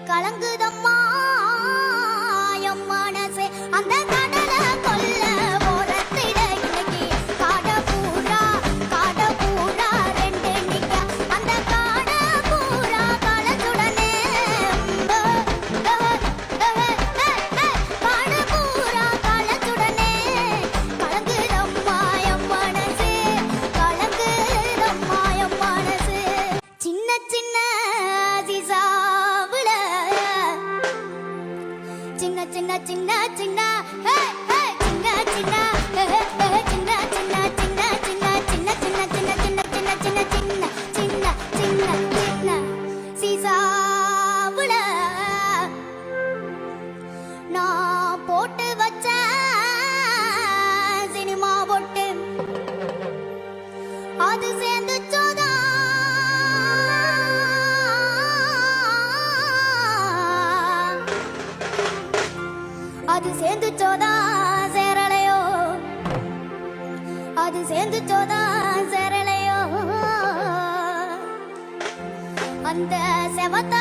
கலங்குதம்மா என் மனசே அந்த கடல கொல்ல ஓரத்திட இன்னைக்கு காட பூரா ரெண்டு நிக்க அந்த காட பூரா கலச்சுடனே காட பூரா கலச்சுடனே கலங்குதம்மா என் மனசே கலங்குதம்மா என் மனசே சின்ன சின்ன அதிசாவுல சின்ன சின்ன சின்ன சின்ன சின்ன சின்ன சின்ன சின்ன சின்ன சின்ன சின்ன சின்ன சின்ன சின்ன சின்ன சின்ன சின்ன சின்ன சின்ன சீசாவுல நான் போட்டு வச்ச சினிமா போட்டு அது சேர்ந்து சோதா அது சேர்ந்து சோதா சேரலையோ அது சேர்ந்து சோதா சேரலையோ அந்த செவத்த